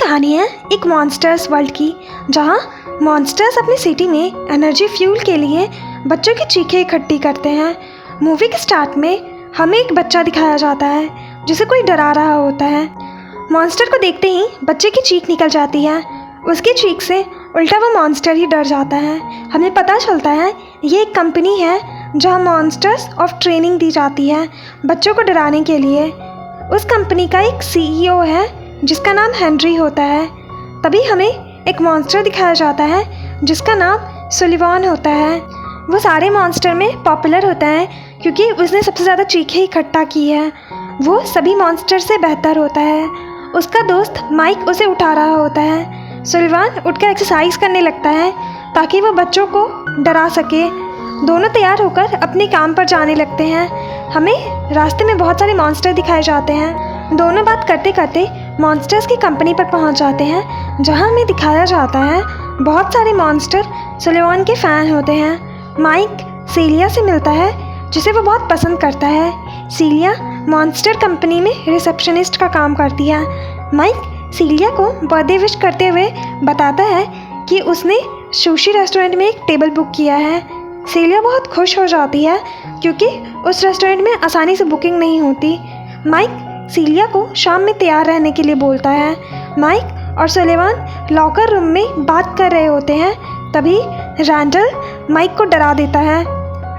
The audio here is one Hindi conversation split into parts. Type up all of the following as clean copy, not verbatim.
कहानी है एक मॉन्स्टर्स वर्ल्ड की, जहाँ मॉन्स्टर्स अपनी सिटी में एनर्जी फ्यूल के लिए बच्चों की चीखें इकट्ठी करते हैं। मूवी के स्टार्ट में हमें एक बच्चा दिखाया जाता है जिसे कोई डरा रहा होता है। मॉन्स्टर को देखते ही बच्चे की चीख निकल जाती है। उसकी चीख से उल्टा वो मॉन्स्टर ही डर जाता है। हमें पता चलता है ये एक कंपनी है जहाँ मॉन्स्टर्स ऑफ ट्रेनिंग दी जाती है बच्चों को डराने के लिए। उस कंपनी का एक CEO है जिसका नाम हेनरी होता है। तभी हमें एक मॉन्स्टर दिखाया जाता है जिसका नाम सुलिवान होता है। वो सारे मॉन्स्टर में पॉपुलर होता है क्योंकि उसने सबसे ज़्यादा चीखें इकट्ठा की है। वो सभी मॉन्स्टर से बेहतर होता है। उसका दोस्त माइक उसे उठा रहा होता है। सुलिवान उठकर एक्सरसाइज करने लगता है ताकि वो बच्चों को डरा सके। दोनों तैयार होकर अपने काम पर जाने लगते हैं। हमें रास्ते में बहुत सारे मॉन्स्टर दिखाए जाते हैं। दोनों बात करते करते मॉन्स्टर्स की कंपनी पर पहुंच जाते हैं, जहां हमें दिखाया जाता है बहुत सारे मॉन्स्टर सुलिवान के फ़ैन होते हैं। माइक सीलिया से मिलता है जिसे वो बहुत पसंद करता है। सीलिया मॉन्स्टर कंपनी में रिसेप्शनिस्ट का काम करती है। माइक सीलिया को बर्थडे विश करते हुए बताता है कि उसने सुशी रेस्टोरेंट में एक टेबल बुक किया है। सीलिया बहुत खुश हो जाती है क्योंकि उस रेस्टोरेंट में आसानी से बुकिंग नहीं होती। माइक सीलिया को शाम में तैयार रहने के लिए बोलता है। माइक और सुलिवान लॉकर रूम में बात कर रहे होते हैं। तभी रैंडल माइक को डरा देता है।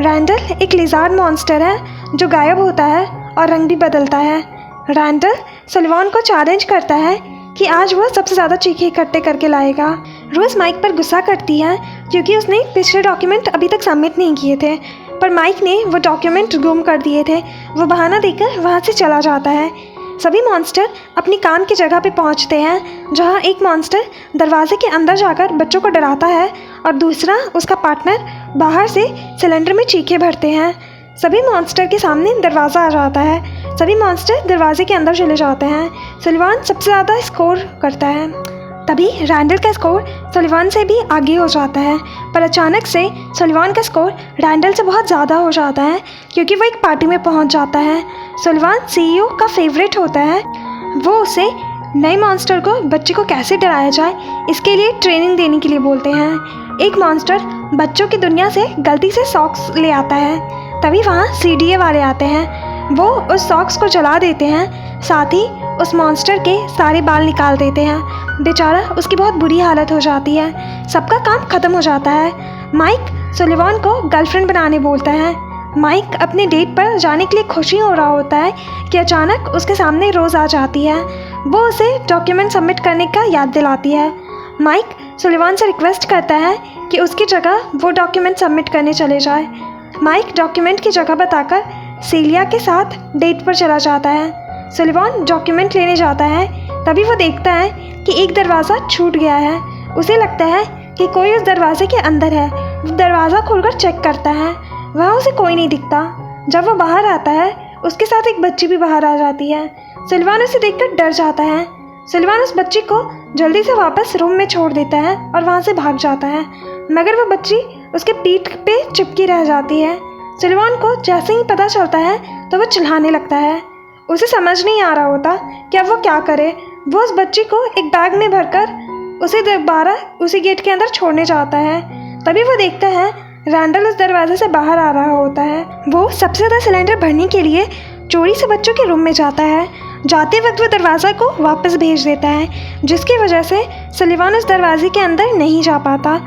रैंडल एक लिजार्ड मॉन्स्टर है जो गायब होता है और रंग भी बदलता है। रैंडल सुलिवान को चैलेंज करता है कि आज वह सबसे ज़्यादा चीखें इकट्ठे करके लाएगा। रोज़ माइक पर गुस्सा करती है क्योंकि उसने पिछले डॉक्यूमेंट अभी तक सबमिट नहीं किए थे, पर माइक ने वो डॉक्यूमेंट गुम कर दिए थे। वो बहाना देकर वहाँ से चला जाता है। सभी मॉन्स्टर अपनी काम की जगह पे पहुँचते हैं, जहाँ एक मॉन्स्टर दरवाजे के अंदर जाकर बच्चों को डराता है और दूसरा उसका पार्टनर बाहर से सिलेंडर में चीखें भरते हैं। सभी मॉन्स्टर के सामने दरवाज़ा आ जाता है। सभी मॉन्स्टर दरवाजे के अंदर चले जाते हैं। सुलिवान सबसे ज़्यादा स्कोर करता है। तभी रैंडल का स्कोर सुलिवान से भी आगे हो जाता है, पर अचानक से सुलिवान का स्कोर रैंडल से बहुत ज़्यादा हो जाता है क्योंकि वो एक पार्टी में पहुंच जाता है। सुलिवान CEO का फेवरेट होता है। वो उसे नए मॉन्स्टर को बच्चे को कैसे डराया जाए इसके लिए ट्रेनिंग देने के लिए बोलते हैं। एक मॉन्स्टर बच्चों की दुनिया से गलती से सॉक्स ले आता है। तभी वहाँ CDA वाले आते हैं। वो उस सॉक्स को जला देते हैं, साथ ही उस मॉन्स्टर के सारे बाल निकाल देते हैं। बेचारा उसकी बहुत बुरी हालत हो जाती है। सबका काम ख़त्म हो जाता है। माइक सुलिवान को गर्लफ्रेंड बनाने बोलता है। माइक अपने डेट पर जाने के लिए खुशी हो रहा होता है कि अचानक उसके सामने रोज़ आ जाती है। वो उसे डॉक्यूमेंट सबमिट करने का याद दिलाती है। माइक सुलिवान से रिक्वेस्ट करता है कि उसकी जगह वो डॉक्यूमेंट सबमिट करने चले जाए। माइक डॉक्यूमेंट की जगह बताकर सीलिया के साथ डेट पर चला जाता है। सुलिवान डॉक्यूमेंट लेने जाता है। तभी वो देखता है कि एक दरवाज़ा छूट गया है। उसे लगता है कि कोई उस दरवाजे के अंदर है। वो दरवाज़ा खोलकर चेक करता है, वहाँ उसे कोई नहीं दिखता। जब वो बाहर आता है उसके साथ एक बच्ची भी बाहर आ जाती है। सुलिवान उसे देखकर डर जाता है। सुलिवान उस बच्ची को जल्दी से वापस रूम में छोड़ देता है और वहाँ से भाग जाता है, मगर वो बच्ची उसके पीठ पे चिपकी रह जाती है। सुलिवान को जैसे ही पता चलता है तो वो चिल्लाने लगता है। उसे समझ नहीं आ रहा होता कि अब वो क्या करे। वो उस बच्ची को एक बैग में भरकर उसे दोबारा उसी गेट के अंदर छोड़ने जाता है। तभी वो देखता है रैंडल उस दरवाजे से बाहर आ रहा होता है। वो सबसे ज़्यादा सिलेंडर भरने के लिए चोरी से बच्चों के रूम में जाता है। जाते वक्त वो दरवाज़ा को वापस भेज देता है, जिसकी वजह से सुलिवान उस दरवाजे के अंदर नहीं जा पाता।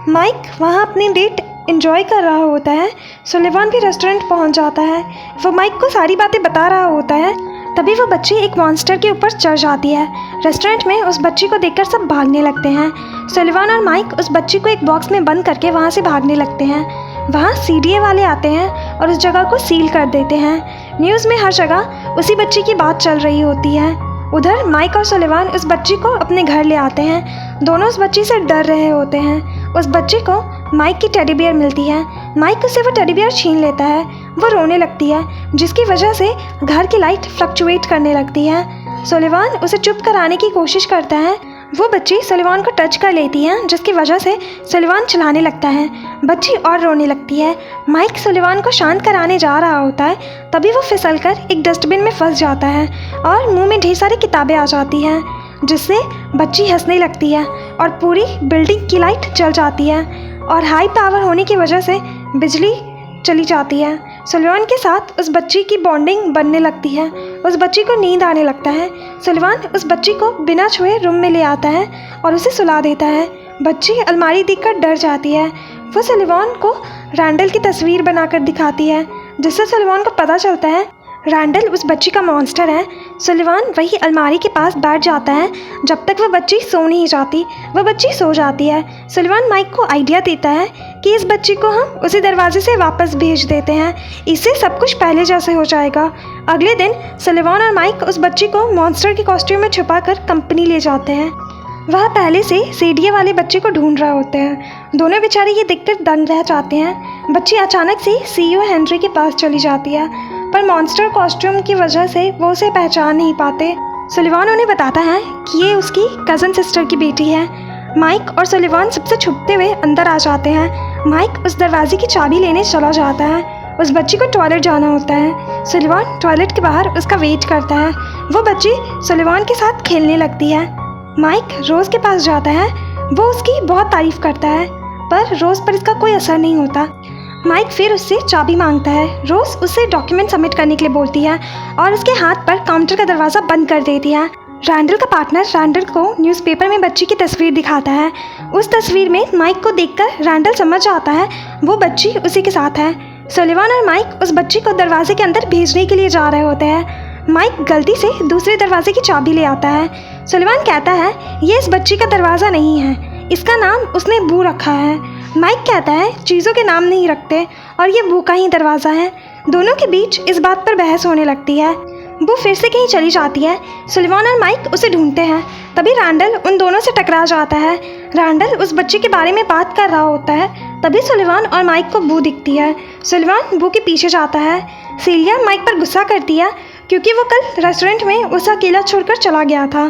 माइक वहाँ अपनी डेट एंजॉय कर रहा होता है। सुलिवान भी रेस्टोरेंट पहुंच जाता है। वो माइक को सारी बातें बता रहा होता है। तभी वो बच्ची एक मॉन्स्टर के ऊपर चढ़ जाती है। रेस्टोरेंट में उस बच्ची को देखकर सब भागने लगते हैं। सुलिवान और माइक उस बच्ची को एक बॉक्स में बंद करके वहाँ से भागने लगते हैं। वहाँ CDA वाले आते हैं और उस जगह को सील कर देते हैं। न्यूज़ में हर जगह उसी बच्ची की बात चल रही होती है। उधर माइक और सुलिवान उस बच्ची को अपने घर ले आते हैं। दोनों उस बच्ची से डर रहे होते हैं। उस बच्चे को माइक की टेडी बियर मिलती है। माइक उससे वो टेडी बियर छीन लेता है। वो रोने लगती है, जिसकी वजह से घर की लाइट फ्लक्चुएट करने लगती है। सुलिवान उसे चुप कराने की कोशिश करता है, वो बच्ची सुलेमान को टच कर लेती है, जिसकी वजह से सुलेमान चिल्लाने लगता है। बच्ची और रोने लगती है। माइक सुलेमान को शांत कराने जा रहा होता है, तभी वो फिसलकर एक डस्टबिन में फंस जाता है और मुंह में ढेर सारी किताबें आ जाती हैं, जिससे बच्ची हंसने लगती है और पूरी बिल्डिंग की लाइट जल जाती है और हाई पावर होने की वजह से बिजली चली जाती है। सुलेमान के साथ उस बच्ची की बॉन्डिंग बनने लगती है। उस बच्ची को नींद आने लगता है। सुलेमान उस बच्ची को बिना छुए रूम में ले आता है और उसे सुला देता है। बच्ची अलमारी देखकर डर जाती है। वो सुलेमान को रैंडल की तस्वीर बनाकर दिखाती है, जिससे सुलेमान को पता चलता है रैंडल उस बच्ची का मॉन्स्टर है। सुलेमान वही अलमारी के पास बैठ जाता है। जब तक वह बच्ची सो नहीं जाती, वह बच्ची सो जाती है। सुलेमान माइक को आइडिया देता है कि इस बच्ची को हम उसी दरवाजे से वापस भेज देते हैं, इससे सब कुछ पहले जैसे हो जाएगा। अगले दिन सुलेमान और माइक उस बच्ची को मॉन्स्टर के कॉस्ट्यूम में छुपाकर कंपनी ले जाते हैं। वह पहले से सीढ़ी वाले बच्चे को ढूंढ रहे होते हैं। दोनों बेचारे ये देखकर दंग रह जाते हैं। बच्ची अचानक से सीईओ हेनरी के पास चली जाती है, पर मॉन्स्टर कॉस्ट्यूम की वजह से वो उसे पहचान नहीं पाते। सुलेमान उन्हें बताता है कि ये उसकी कज़न सिस्टर की बेटी है। माइक और सुलेमान सबसे छुपते हुए अंदर आ जाते हैं। माइक उस दरवाजे की चाबी लेने चला जाता है। उस बच्ची को टॉयलेट जाना होता है। सुलेमान टॉयलेट के बाहर उसका वेट करता है। वो बच्ची सुलेमान के साथ खेलने लगती है। माइक रोज़ के पास जाता है। वो उसकी बहुत तारीफ करता है, पर रोज़ पर इसका कोई असर नहीं होता। माइक फिर उससे चाबी मांगता है। रोज़ उससे डॉक्यूमेंट सबमिट करने के लिए बोलती है और उसके हाथ पर काउंटर का दरवाज़ा बंद कर देती है। रैंडल का पार्टनर रैंडल को न्यूज़पेपर में बच्ची की तस्वीर दिखाता है। उस तस्वीर में माइक को देखकर रैंडल समझ जाता है वो बच्ची उसी के साथ है। सुलेमान और माइक उस बच्ची को दरवाजे के अंदर भेजने के लिए जा रहे होते हैं। माइक गलती से दूसरे दरवाजे की चाबी ले आता है। सुलेमान कहता है ये इस बच्ची का दरवाज़ा नहीं है, इसका नाम उसने बू रखा है। माइक कहता है चीज़ों के नाम नहीं रखते और ये बू का ही दरवाज़ा है। दोनों के बीच इस बात पर बहस होने लगती है। बू फिर से कहीं चली जाती है। सुलेमान और माइक उसे ढूंढते हैं। तभी रैंडल उन दोनों से टकरा जाता है। रैंडल उस बच्ची के बारे में बात कर रहा होता है। तभी सुलेमान और माइक को बू दिखती है। सुलेमान बू के पीछे जाता है। सीलिया माइक पर गुस्सा करती है क्योंकि वो कल रेस्टोरेंट में उसे अकेला छोड़कर चला गया था।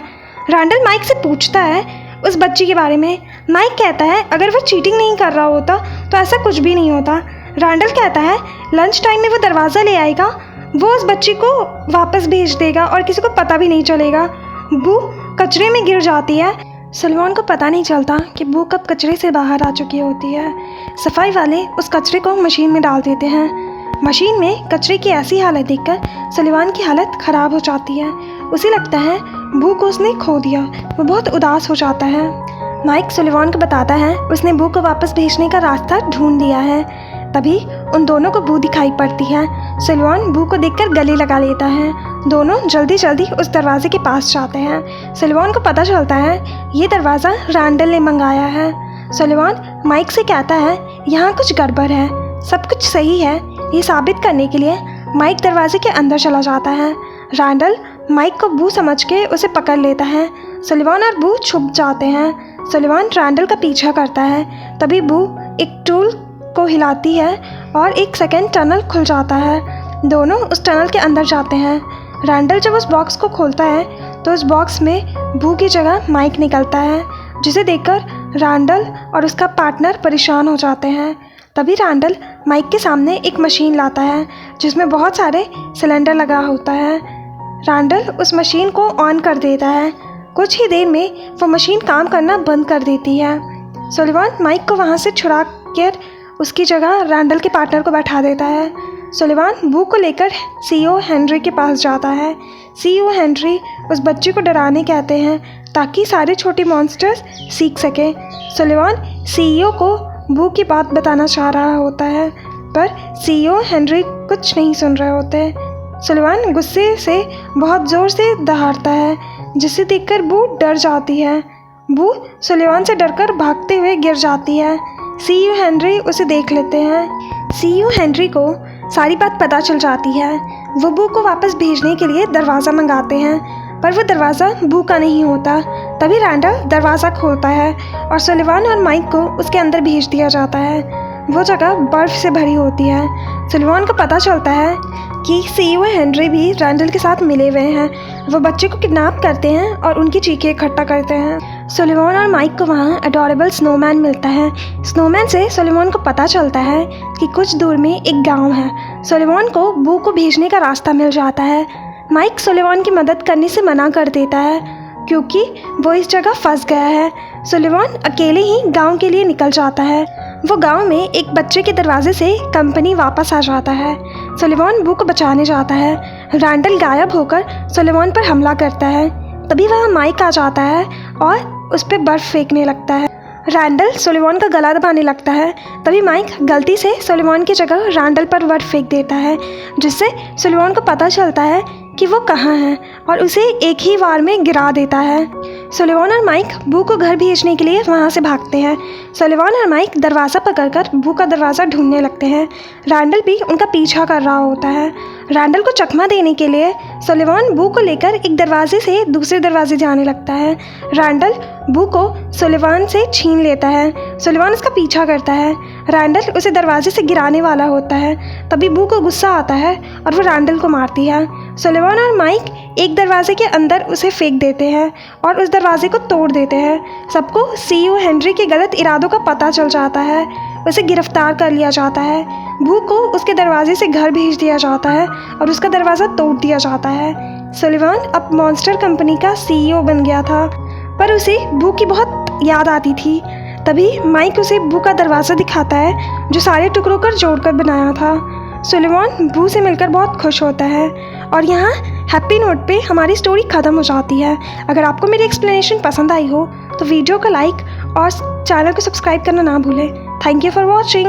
रैंडल माइक से पूछता है उस बच्ची के बारे में। माइक कहता है अगर वो चीटिंग नहीं कर रहा होता तो ऐसा कुछ भी नहीं होता। रैंडल कहता है लंच टाइम में वो दरवाज़ा ले आएगा, वो उस बच्ची को वापस भेज देगा और किसी को पता भी नहीं चलेगा। बू कचरे में गिर जाती है। सुलेमान को पता नहीं चलता कि बू कब कचरे से बाहर आ चुकी होती है। सफाई वाले उस कचरे को मशीन में डाल देते हैं। मशीन में कचरे की ऐसी हालत देखकर सुलेमान की हालत ख़राब हो जाती है। उसे लगता है बू को उसने खो दिया। वो बहुत उदास हो जाता है। माइक सुलेमान को बताता है उसने बू को वापस भेजने का रास्ता ढूंढ लिया है। तभी उन दोनों को बू दिखाई पड़ती है। सुलेमान बू को देखकर गले लगा लेता है। दोनों जल्दी जल्दी उस दरवाजे के पास जाते हैं। सुलेमान को पता चलता है ये दरवाज़ा रैंडल ने मंगाया है। सुलेमान माइक से कहता है यहाँ कुछ गड़बड़ है, सब कुछ सही है। ये साबित करने के लिए माइक दरवाजे के अंदर चला जाता है। रैंडल माइक को बू समझ के उसे पकड़ लेता है। सुलेमान और बू छुप जाते हैं। सुलेमान रैंडल का पीछा करता है। तभी बू एक टूल को हिलाती है और एक सेकंड टनल खुल जाता है। दोनों उस टनल के अंदर जाते हैं। रैंडल जब उस बॉक्स को खोलता है तो उस बॉक्स में बू की जगह माइक निकलता है, जिसे देखकर रैंडल और उसका पार्टनर परेशान हो जाते हैं। तभी रैंडल माइक के सामने एक मशीन लाता है जिसमें बहुत सारे सिलेंडर लगा होता है। रैंडल उस मशीन को ऑन कर देता है। कुछ ही देर में वो मशीन काम करना बंद कर देती है। सुलेमान माइक को वहाँ से छुड़ा कर उसकी जगह रैंडल के पार्टनर को बैठा देता है। सुलेमान बू को लेकर सीईओ हेनरी के पास जाता है। सीईओ हेनरी उस बच्चे को डराने कहते हैं ताकि सारे छोटे मॉन्स्टर्स सीख सकें। सुलेमान सीईओ को बू की बात बताना चाह रहा होता है, पर सीईओ हेनरी कुछ नहीं सुन रहे होते। सुलेमान गुस्से से बहुत ज़ोर से दहाड़ता है, जिसे देखकर बू डर जाती है। बू सुलेमान से डरकर भागते हुए गिर जाती है। सीईओ हेनरी उसे देख लेते हैं। सीईओ हेनरी को सारी बात पता चल जाती है। वो बू को वापस भेजने के लिए दरवाज़ा मंगाते हैं, पर वो दरवाज़ा बू का नहीं होता। तभी रैंडल दरवाज़ा खोलता है और सुलेमान और माइक को उसके अंदर भेज दिया जाता है। वो जगह बर्फ़ से भरी होती है। सुलेमान को पता चलता है कि सीईओ हेनरी भी रैंडल के साथ मिले हुए हैं। वो बच्चे को किडनैप करते हैं और उनकी चीखें इकट्ठा करते हैं। सुलेमान और माइक को वहाँ अडोरेबल स्नोमैन मिलता है। स्नोमैन से सुलेमान को पता चलता है कि कुछ दूर में एक गांव है। सुलेमान को बू को भेजने का रास्ता मिल जाता है। माइक सुलेमान की मदद करने से मना कर देता है क्योंकि वो इस जगह फंस गया है। सुलेमान अकेले ही गांव के लिए निकल जाता है। वो गांव में एक बच्चे के दरवाजे से कंपनी वापस आ जाता है। सुलेमान बू को बचाने जाता है। रैंडल गायब होकर सुलेमान पर हमला करता है। तभी वहाँ माइक आ जाता है और उस पर बर्फ़ फेंकने लगता है। रैंडल सुलेमान का गला दबाने लगता है। तभी माइक गलती से सुलेमान की जगह रैंडल पर बर्फ़ फेंक देता है, जिससे सुलेमान को पता चलता है कि वो कहाँ है और उसे एक ही वार में गिरा देता है। सुलेमान और माइक बू को घर भेजने के लिए वहाँ से भागते हैं। सुलेमान और माइक दरवाज़ा पकड़कर बू का दरवाज़ा ढूंढने लगते हैं। रैंडल भी उनका पीछा कर रहा होता है। रैंडल को चकमा देने के लिए सुलेमान बू को लेकर एक दरवाजे से दूसरे दरवाजे जाने लगता है। रैंडल बू को सुलेमान से छीन लेता है। सुलेमान उसका पीछा करता है। रैंडल उसे दरवाजे से गिराने वाला होता है। तभी बू को गुस्सा आता है और वो रैंडल को मारती है। सुलेमान और माइक एक दरवाजे के अंदर उसे फेंक देते हैं और उस दरवाजे को तोड़ देते हैं। सबको सीईओ हेनरी के गलत इरादों का पता चल जाता है। उसे गिरफ्तार कर लिया जाता है। बू को उसके दरवाजे से घर भेज दिया जाता है और उसका दरवाज़ा तोड़ दिया जाता है। सुलेमान अब मॉन्स्टर कंपनी का सीईओ बन गया था, पर उसे बू की बहुत याद आती थी। तभी माइक उसे बू का दरवाज़ा दिखाता है जो सारे टुकड़ों कर जोड़कर बनाया था। सुलेमान बू से मिलकर बहुत खुश होता है और यहाँ हैप्पी नोट पे हमारी स्टोरी ख़त्म हो जाती है। अगर आपको मेरी एक्सप्लेनेशन पसंद आई हो तो वीडियो को लाइक और चैनल को सब्सक्राइब करना ना भूलें। Thank you for watching.